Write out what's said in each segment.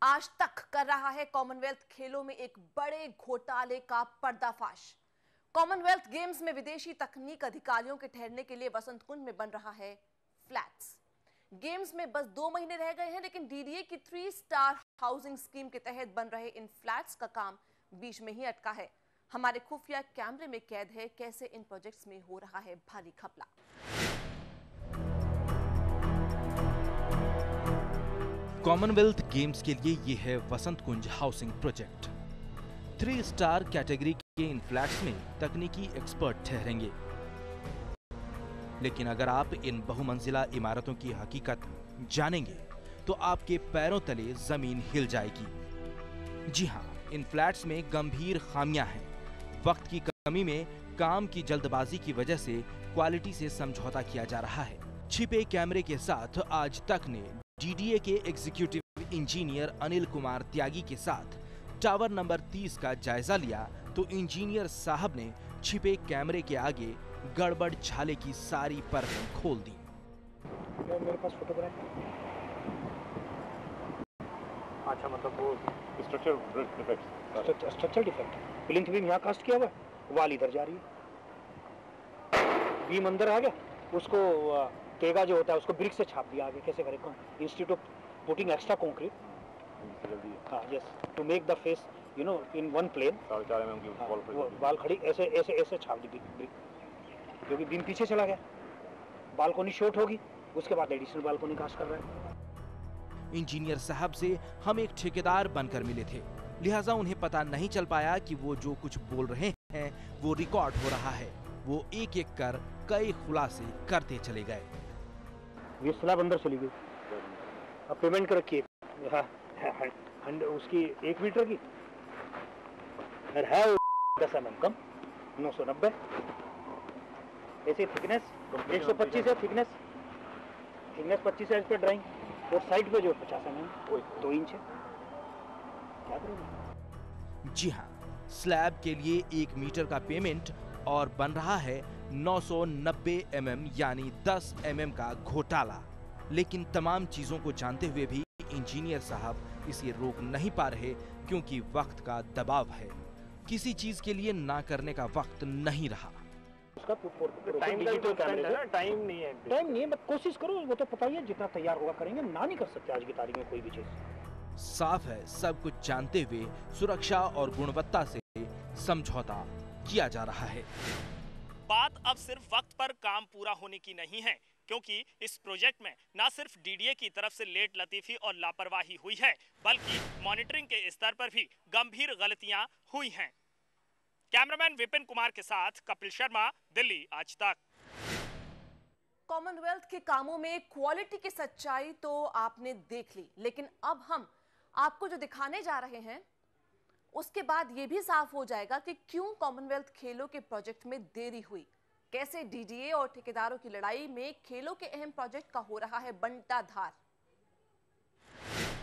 आज तक कर रहा है कॉमनवेल्थ खेलों में एक बड़े घोटाले का पर्दाफाश। कॉमनवेल्थ गेम्स में विदेशी तकनीक अधिकारियों के ठहरने के लिए वसंत कुंज में बन रहा है फ्लैट्स। गेम्स में बस 2 महीने रह गए हैं, लेकिन डीडीए की 3 स्टार हाउसिंग स्कीम के तहत बन रहे इन फ्लैट्स का काम बीच में ही अटका है। हमारे खुफिया कैमरे में कैद है कैसे इन प्रोजेक्ट्स में हो रहा है भारी घपला। कॉमनवेल्थ गेम्स के लिए ये है वसंत कुंज हाउसिंग प्रोजेक्ट। 3 स्टार कैटेगरी के इन फ्लैट्स में तकनीकी एक्सपर्ट ठहरेंगे। लेकिन अगर आप इन बहुमंजिला इमारतों की हकीकत जानेंगे तो आपके पैरों तले जमीन हिल जाएगी। जी हां, इन फ्लैट्स में गंभीर खामियां हैं। वक्त की कमी में काम की जल्दबाजी की वजह से क्वालिटी से समझौता किया जा रहा है। छिपे कैमरे के साथ आज तक ने डीडीए के एग्जीक्यूटिव इंजीनियर अनिल कुमार त्यागी के साथ टावर नंबर 30 का जायजा लिया तो इंजीनियर साहब ने छिपे कैमरे के आगे गड़बड़ झाले की सारी परतें खोल दी। मेरे पास फोटोग्राफ। अच्छा, मतलब वो स्ट्रक्चर डिफेक्ट। प्लिंथ बीम यहाँ कास्ट किया हुआ है, वाल इधर जा रही है, बीम अंदर आ गया, उसको तेगा जो होता है उसको ब्रिक से छाप दिया आगे। कैसे करें? Institute of putting extra concrete, yes, to make the face in one plane. बाल खड़ी ऐसे ऐसे ऐसे छाप दी ब्रिक, क्योंकि बीम पीछे चला गया, बालकोनी शॉर्ट होगी, उसके बाद एडिशनल बालकोनी कास्ट कर रहे हैं। इंजीनियर साहब से हम एक ठेकेदार बनकर मिले थे, लिहाजा उन्हें पता नहीं चल पाया कि वो जो कुछ बोल रहे हैं वो रिकॉर्ड हो रहा है। वो एक एक कर कई खुलासे करते चले गए। ये स्लैब अंदर चली गई, अब पेमेंट कर रखी है उसकी 1 मीटर की है, 10 mm कम, 990। ऐसे थिकनेस 125 है, थिकनेस 25 है इस पे ड्राइंग, और साइड पे जो 50 mm 2 इंच है। क्या करेंगे? जी हाँ, स्लैब के लिए 1 मीटर का पेमेंट और बन रहा है 990 mm यानी 10 mm का घोटाला। लेकिन तमाम चीजों को जानते हुए भी इंजीनियर साहब इसे रोक नहीं पा रहे, क्योंकि वक्त का दबाव है। किसी चीज के लिए ना करने का वक्त नहीं रहा। उसका टाइम नहीं है, बट कोशिश करो, वो तो पता ही है, जितना तैयार होगा करेंगे, ना नहीं कर सकते आज की तारीख में कोई भी चीज। साफ है, सब कुछ जानते हुए सुरक्षा और गुणवत्ता से समझौता किया जा रहा है। बात अब सिर्फ वक्त पर काम पूरा होने की नहीं है, क्योंकि इस प्रोजेक्ट में न सिर्फ डीडीए की तरफ से लेट लतीफी और लापरवाही हुई है, बल्कि मॉनिटरिंग के स्तर पर भी गंभीर गलतियां हुई हैं। कैमरामैन विपिन कुमार के साथ कपिल शर्मा, दिल्ली आज तक। कॉमनवेल्थ के कामों में क्वालिटी की सच्चाई तो आपने देख ली, लेकिन अब हम आपको जो दिखाने जा रहे हैं उसके बाद यह भी साफ हो जाएगा कि क्यों कॉमनवेल्थ खेलों के प्रोजेक्ट में देरी हुई, कैसे डीडीए और ठेकेदारों की लड़ाई में खेलों के अहम प्रोजेक्ट का हो रहा है बंटाधार।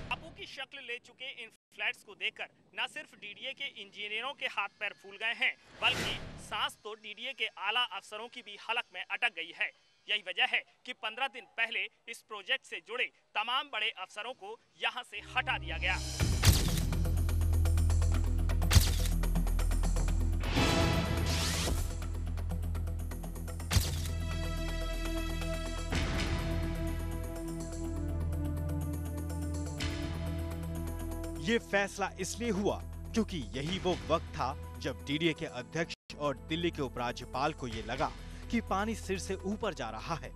टापू की शक्ल ले चुके इन फ्लैट्स को देखकर न सिर्फ डीडीए के इंजीनियरों के हाथ पैर फूल गए हैं, बल्कि सांस तो डीडीए के आला अफसरों की भी हलक में अटक गई है। यही वजह है कि 15 दिन पहले इस प्रोजेक्ट से जुड़े तमाम बड़े अफसरों को यहां से हटा दिया गया। ये फैसला इसलिए हुआ क्योंकि यही वो वक्त था जब डीडीए के अध्यक्ष और दिल्ली के उपराज्यपाल को ये लगा कि पानी सिर से ऊपर जा रहा है,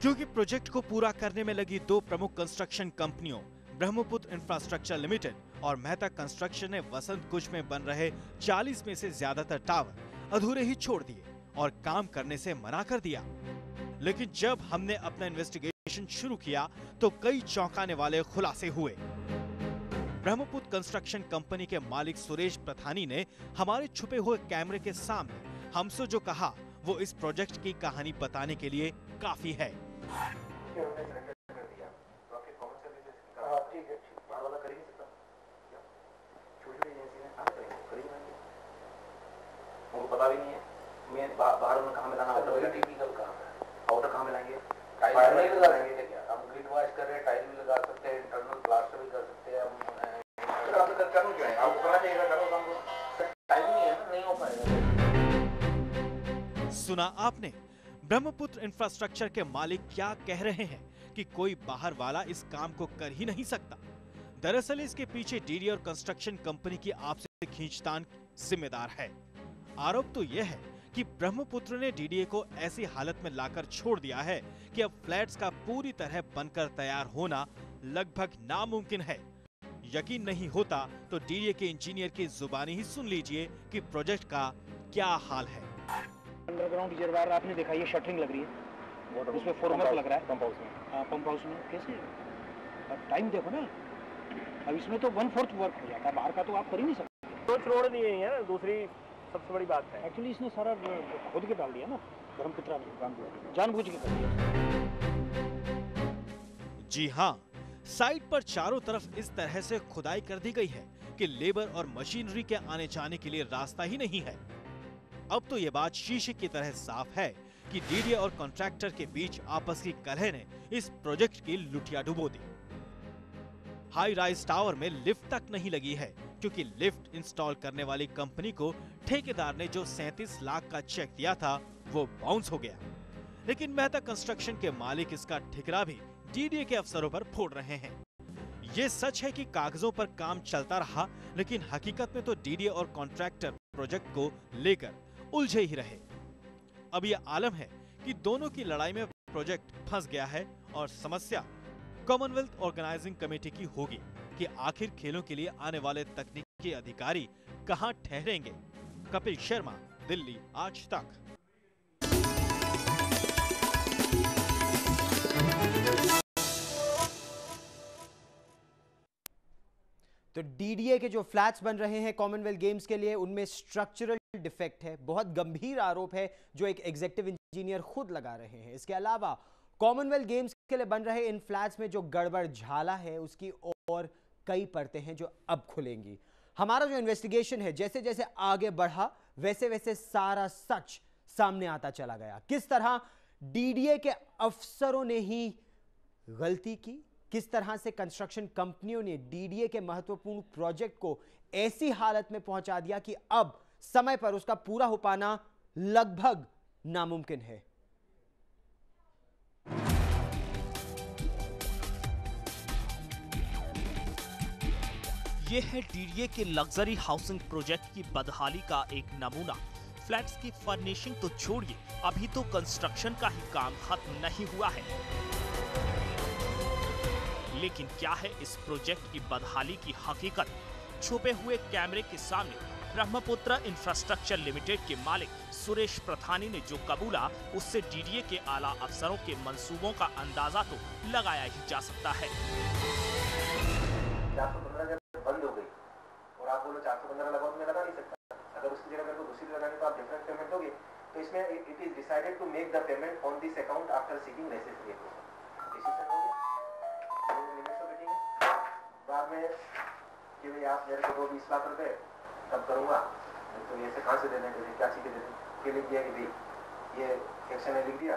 क्योंकि प्रोजेक्ट को पूरा करने में लगी 2 प्रमुख कंस्ट्रक्शन कंपनियों ब्रह्मपुत्र इंफ्रास्ट्रक्चर लिमिटेड और मेहता कंस्ट्रक्शन ने वसंत कुंज में बन रहे 40 में से ज्यादातर टावर अधूरे ही छोड़ दिए और काम करने से मना कर दिया। लेकिन जब हमने अपना इन्वेस्टिगेशन शुरू किया तो कई चौंकाने वाले खुलासे हुए। ब्रह्मपुत्र कंस्ट्रक्शन कंपनी के मालिक सुरेश प्रधानी ने हमारे छुपे हुए कैमरे के सामने हमसे जो कहा वो इस प्रोजेक्ट की कहानी बताने के लिए काफी है। पता भी नहीं है बाहर में कहाँ मिलाना, आउटर कहाँ मिलाएंगे, टाइल नहीं लगा देंगे क्या? हम ग्रिड वॉश कर रहे हैं, टाइल भी लगा सकते हैं, इंटरनल प्लास्टर भी कर सकते हैं, सुना आपने, ब्रह्मपुत्र इंफ्रास्ट्रक्चर के मालिक क्या कह रहे हैं कि कोई बाहर वाला इस काम को कर ही नहीं सकता। दरअसल इसके पीछे डीडी और कंस्ट्रक्शन कंपनी की आपसी खींचतान जिम्मेदार है। आरोप तो यह है कि ब्रह्मपुत्र ने डीडीए को ऐसी हालत में लाकर छोड़ दिया है कि अब फ्लैट्स का पूरी तरह बनकर तैयार होना लगभग नामुमकिन है। यकीन नहीं होता तो डीडीए के इंजीनियर की जुबानी ही सुन लीजिए कि प्रोजेक्ट का क्या हाल है। अंडरग्राउंड रिजर्वायर आपने देखा, ये शटरिंग लग रही है, इसमें फॉर्मवर्क लग रहा है पंप हाउस में। पंप हाउस में कैसे, अब टाइम देखो ना, अब इसमें तो 1/4 वर्क हो जाता है, बाहर का तो आप कर ही नहीं सकते। तो छोड़ दिए हैं, दूसरी सबसे बड़ी बात है। एक्चुअली इसने सारा खोद के डाल दिया ना, ब्रह्मपुत्र ने जानबूझ के कर दिया। जी हाँ, साइट पर चारों तरफ इस तरह से खुदाई कर दी गई है कि लेबर और मशीनरी के आने जाने के लिए रास्ता ही नहीं है। अब तो ये बात शीशे की तरह साफ है कि डीडीए और कॉन्ट्रैक्टर के बीच आपस की कलह ने इस प्रोजेक्ट की लुटिया डुबो दी। हाई राइज टावर में लिफ्ट तक नहीं लगी है क्योंकि लिफ्ट इंस्टॉल करने वाली कंपनी को ठेकेदार ने जो 37 लाख का चेक दिया था वो बाउंस हो गया। लेकिन मेहता कंस्ट्रक्शन के मालिक इसका ठिकरा भी डीडीए के अफसरों पर फोड़ रहे हैं। ये सच है कि कागजों पर काम चलता रहा, लेकिन हकीकत में तो डीडीए और कॉन्ट्रैक्टर प्रोजेक्ट को लेकर उलझे ही रहे। अब ये आलम है कि दोनों की लड़ाई में प्रोजेक्ट फंस गया है और समस्या कॉमनवेल्थ ऑर्गेनाइजिंग कमेटी की होगी कि आखिर खेलों के लिए आने वाले तकनीकी अधिकारी कहां ठहरेंगे। कपिल शर्मा, दिल्ली आज तक। तो डीडीए के जो फ्लैट्स बन रहे हैं कॉमनवेल्थ गेम्स के लिए, उनमें स्ट्रक्चरल डिफेक्ट है। बहुत गंभीर आरोप है जो एक एग्जीक्यूटिव इंजीनियर खुद लगा रहे हैं। इसके अलावा कॉमनवेल्थ गेम्स के लिए बन रहे इन फ्लैट्स में जो गड़बड़ झाला है उसकी और कई परतें हैं जो अब खुलेंगी। हमारा जो इन्वेस्टिगेशन है जैसे जैसे आगे बढ़ा वैसे वैसे सारा सच सामने आता चला गया। किस तरह डीडीए के अफसरों ने ही गलती की, किस तरह से कंस्ट्रक्शन कंपनियों ने डीडीए के महत्वपूर्ण प्रोजेक्ट को ऐसी हालत में पहुंचा दिया कि अब समय पर उसका पूरा हो पाना लगभग नामुमकिन है। ये है डीडीए के लग्जरी हाउसिंग प्रोजेक्ट की बदहाली का एक नमूना। फ्लैट्स की फर्निशिंग तो छोड़िए, अभी तो कंस्ट्रक्शन का ही काम खत्म नहीं हुआ है। लेकिन क्या है इस प्रोजेक्ट की बदहाली की हकीकत? छुपे हुए कैमरे के सामने ब्रह्मपुत्र इंफ्रास्ट्रक्चर लिमिटेड के मालिक सुरेश प्रथानी ने जो कबूला, उससे डीडीए के आला अफसरों के मंसूबों का अंदाजा तो लगाया ही जा सकता है। 415 बंद हो गई और आप बोलो 415 लगाओ, तो मैं लगा नहीं सकता। अगर उसकी जगह मेरे को दूसरी लगानी तो आप डिफरेंट पेमेंट दोगे। तो इसमें it is decided to make the payment on this account after seeking necessary approval. Decision हो गया, लिमिट्स ऑफ मीटिंग है। बाद में कि भाई आप मेरे को 20 लाख रुपए तब करूंगा, तो ये से कहां से दे देंगे, क्या चीज दे देंगे, के लिए किया कि भाई ये एक्शन है, लिख दिया।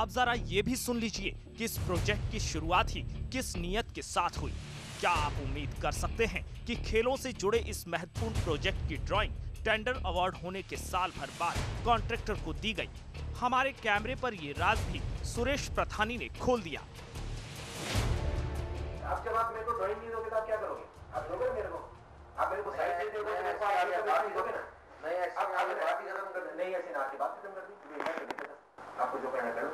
अब जरा ये भी सुन लीजिए कि इस प्रोजेक्ट की शुरुआत ही किस नियत के साथ हुई। क्या आप उम्मीद कर सकते हैं कि खेलों से जुड़े इस महत्वपूर्ण प्रोजेक्ट की ड्राइंग टेंडर अवार्ड होने के साल भर बाद कॉन्ट्रैक्टर को दी गई? हमारे कैमरे पर ये राज भी सुरेश प्रथानी ने खोल दिया। आप जब आप मेरे को ड्राइंग नहीं दोगे तो आप क्या करोगे? आप दोगे मेरे को, आप मेरे को साइड दे दोगे, मेरे को आप बात नहीं दोगे ना। नहीं ऐसे आप बात ही खत्म कर दे, नहीं ऐसे ना आपकी बात खत्म कर दी। आपको जो करना करो।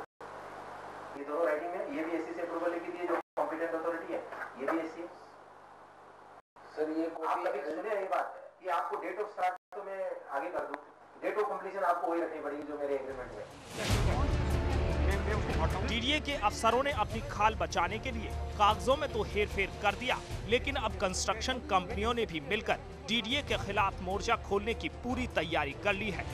ये दोनों राइटिंग में, ये भी एससी से अप्रूवल लेके दिए जो कॉम्पिटेंट अथॉरिटी है, ये भी एससी है। सर ये आप कभी सुने ये बात कि आपको डेट ऑफ स्टार्ट तो मैं आगे कर दूं, डेट ऑफ कंप्लीशन आपको वही रखनी पड़ेगी जो मेरे एग्रीमेंट में। डीडीए के अफसरों ने अपनी खाल बचाने के लिए कागजों में तो हेरफेर कर दिया, लेकिन अब कंस्ट्रक्शन कंपनियों ने भी मिलकर डीडीए के खिलाफ मोर्चा खोलने की पूरी तैयारी कर ली है।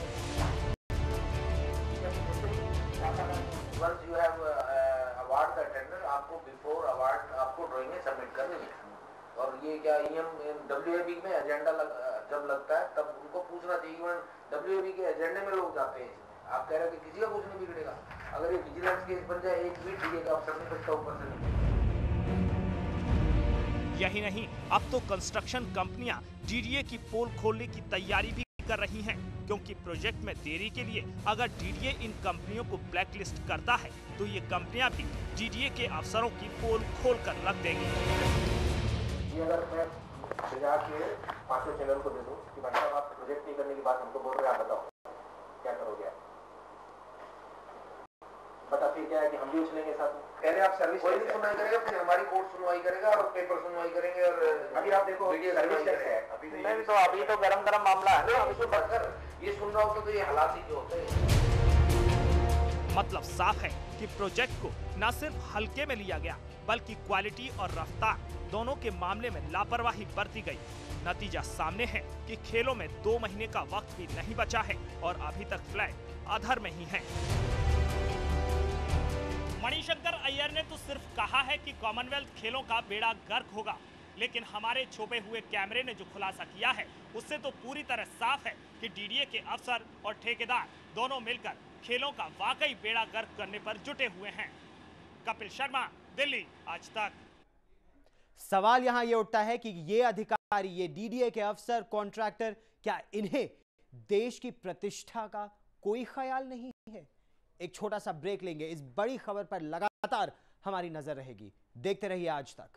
Once you have award the tender, आपको before award आपको ड्राइंग में सबमिट करनी है। और ये क्या WAB में एजेंडा जब लगता है तब उनको पूछना चाहिए। WAB के एजेंडे में लोग जाते हैं। आप कह रहे हैं कि किसी का कुछ नहीं बिगड़ेगा। अगर ये विजिलेंस केस बन जाए, एक भी डीए का अफसर नहीं बचता ऊपर से नहीं। यही नहीं, अब तो कंस्ट्रक्शन कंपनियां डीडीए की पोल खोलने की तैयारी भी कर रही हैं, क्योंकि प्रोजेक्ट में देरी के लिए अगर डीडीए इन कंपनियों को ब्लैकलिस्ट करता है तो ये कंपनियां भी डीडीए के अफसरों की पोल खोल कर रख देंगी। अगर मैं बजा के 5 चैनल को दे दूं कि भाई साहब आप प्रोजेक्ट नहीं करने की बात हमको बोल रहे हैं, आप बताओ क्या करोगे आप? बता फिर क्या है कि हम भी उछलेंगे साथ में। कह रहे आप सर्विस कोई नहीं सुनवाई करेगा, फिर हमारी कोर्ट सुनवाई करेगा और पेपर सुनवाई करेंगे। और अभी आप देखो सर्विस कैसे है, अभी तो गरम मामला है ना। अभी तो बढ़कर ये सुन रहा हूँ तो ये हालात ही जो होते हैं। मतलब साफ है कि प्रोजेक्ट को न सिर्फ हल्के में लिया गया बल्कि क्वालिटी और रफ्तार दोनों के मामले में लापरवाही बरती गई। नतीजा सामने है कि खेलों में 2 महीने का वक्त भी नहीं बचा है और अभी तक फ्लैग अधर में ही है। मणिशंकर अय्यर ने तो सिर्फ कहा है कि कॉमनवेल्थ खेलों का बेड़ा गर्क होगा, लेकिन हमारे छुपे हुए कैमरे ने जो खुलासा किया है उससे तो पूरी तरह साफ है कि डीडीए के अफसर और ठेकेदार दोनों मिलकर खेलों का वाकई बेड़ा गर्क करने पर जुटे हुए हैं। कपिल शर्मा, दिल्ली, आज तक। सवाल यहां यह उठता है कि ये अधिकारी, ये डीडीए के अफसर, कॉन्ट्रैक्टर, क्या इन्हें देश की प्रतिष्ठा का कोई ख्याल नहीं है? एक छोटा सा ब्रेक लेंगे। इस बड़ी खबर पर लगातार हमारी नजर रहेगी। देखते रहिए आज तक।